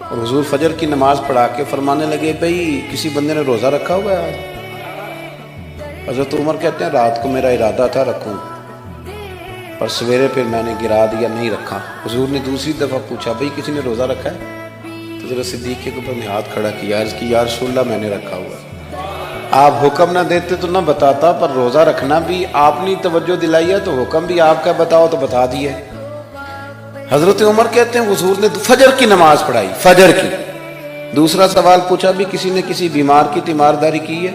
اور حضور فجر کی نماز پڑھا کے فرمانے لگے بھئی کسی بندے نے روزہ رکھا ہوا ہے آج؟ حضرت عمر کہتے ہیں رات کو میرا ارادہ تھا رکھوں، پر سویرے پھر میں نے گرا دیا، نہیں رکھا۔ حضور نے دوسری دفعہ پوچھا بھئی کسی نے روزہ رکھا ہے؟ تو حضرت صدیق کے اوپر نے ہاتھ کھڑا کیا، عرض کی یا رسول اللہ میں نے رکھا ہوا ہے۔ آپ حکم نہ دیتے تو نہ بتاتا، پر روزہ رکھنا بھی آپ نے توجہ دلائی ہے تو حکم بھی آپ کا بتاؤ تو بتا دیے۔ حضرت عمر کہتے ہیں حضور نے فجر کی نماز پڑھائی، فجر کی۔ دوسرا سوال پوچھا بھی کسی نے کسی بیمار کی تیمارداری کی ہے؟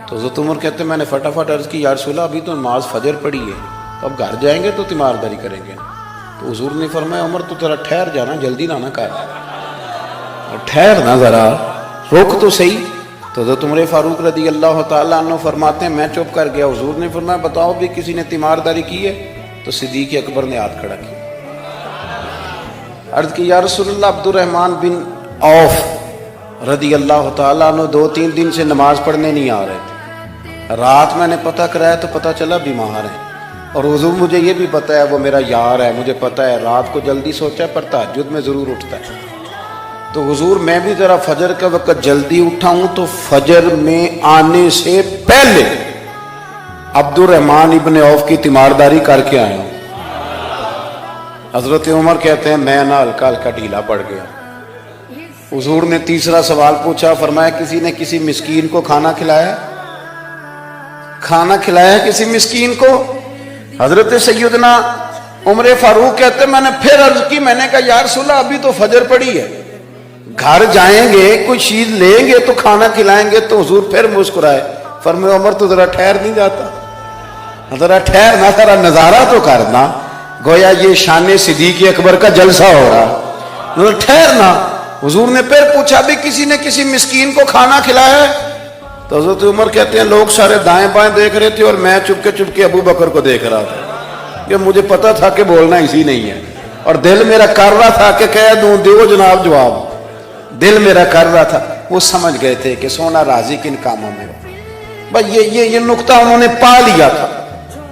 تو حضرت عمر کہتے ہیں میں نے فٹافٹ عرض کی یا رسول اللہ ابھی تو نماز فجر پڑھی ہے، تو اب گھر جائیں گے تو تیمارداری کریں گے۔ تو حضور نے فرمایا عمر تو ذرا ٹھہر جانا، جلدی نہ کر، ٹھہر نہ ذرا، روک تو صحیح۔ تو حضرت عمر فاروق رضی اللہ تعالیٰ عنہ فرماتے ہیں میں چپ کر گیا۔ حضور نے فرمایا بتاؤ بھی کسی نے تیمارداری کی ہے؟ تو صدیق اکبر نے ہاتھ کھڑا کیا، عرض کی یا رسول اللہ عبد الرحمن بن عوف رضی اللہ تعالیٰ عنہ 2-3 دن سے نماز پڑھنے نہیں آ رہے تھے، رات میں نے پتہ کرایا تو پتہ چلا بیمار ہیں، اور حضور مجھے یہ بھی پتہ ہے وہ میرا یار ہے، مجھے پتہ ہے رات کو جلدی سوچا ہے پر تہجد میں ضرور اٹھتا ہے۔ تو حضور میں بھی ذرا فجر کا وقت جلدی اٹھا ہوں تو فجر میں آنے سے پہلے عبد الرحمن ابن عوف کی تیمارداری کر کے آیا ہوں۔ حضرت عمر کہتے ہیں میں نہ ہلکا ہلکا ڈھیلا پڑ گیا۔ حضور نے تیسرا سوال پوچھا، فرمایا کسی نے کسی مسکین کو کھانا کھلایا؟ کھانا کھلایا کسی مسکین کو؟ حضرت سیدنا عمر فاروق کہتے ہیں میں نے پھر عرض کی، میں نے کہا یا رسول اللہ ابھی تو فجر پڑی ہے، گھر جائیں گے کوئی چیز لیں گے تو کھانا کھلائیں گے۔ تو حضور پھر مسکرائے، فرمایا عمر تو ذرا ٹھہر نہیں جاتا، ذرا ٹھہر نہ، ذرا نظارہ تو کرنا، گویا یہ شان صدیق اکبر کا جلسہ ہو رہا، ذرا ٹھہرنا۔ حضور نے پھر پوچھا بھی کسی نے کسی مسکین کو کھانا کھلایا ہے؟ تو حضرت عمر کہتے ہیں لوگ سارے دائیں بائیں دیکھ رہے تھے اور میں چپ کے ابو بکر کو دیکھ رہا تھا، کہ مجھے پتا تھا کہ بولنا اسی نہیں ہے، اور دل میرا کر رہا تھا کہ کہہ دوں دیو جناب جواب، دل میرا کر رہا تھا۔ وہ سمجھ گئے تھے کہ سونا راضی کن کاموں میں ہو، بس یہ نقطہ انہوں نے پا لیا تھا۔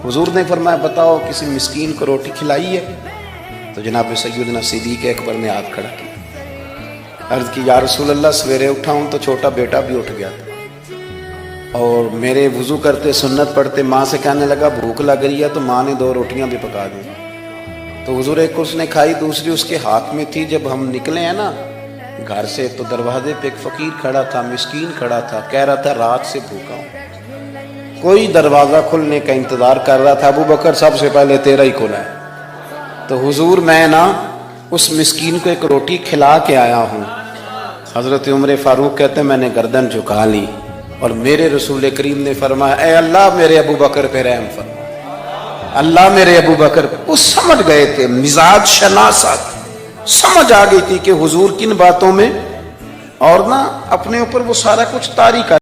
حضور نے فرمایا بتاؤ کسی مسکین کو روٹی کھلائی ہے؟ تو جناب سیدنا صدیق اکبر نے ہاتھ کھڑا کیا، عرض کی یا رسول اللہ سویرے اٹھا ہوں تو چھوٹا بیٹا بھی اٹھ گیا تھا، اور میرے وضو کرتے سنت پڑھتے ماں سے کہنے لگا بھوک لگ رہی ہے، تو ماں نے 2 روٹیاں بھی پکا دی۔ تو حضور ایک اس نے کھائی، دوسری اس کے ہاتھ میں تھی۔ جب ہم نکلے ہیں نا گھر سے تو دروازے پہ ایک فقیر کھڑا تھا، مسکین کھڑا تھا، کہہ رہا تھا رات سے بھوکا ہوں، کوئی دروازہ کھلنے کا انتظار کر رہا تھا، ابو بکر سب سے پہلے تیرا ہی کھلا ہے۔ تو حضور میں نا اس مسکین کو ایک روٹی کھلا کے آیا ہوں۔ حضرت عمر فاروق کہتے ہیں میں نے گردن جھکا لی، اور میرے رسول کریم نے فرمایا اے اللہ میرے ابو بکر پہ رحم فرما، اللہ میرے ابو بکر۔ وہ سمجھ گئے تھے، مزاج شناست سمجھ آ گئی تھی کہ حضور کن باتوں میں، اور نا اپنے اوپر وہ سارا کچھ طاری کر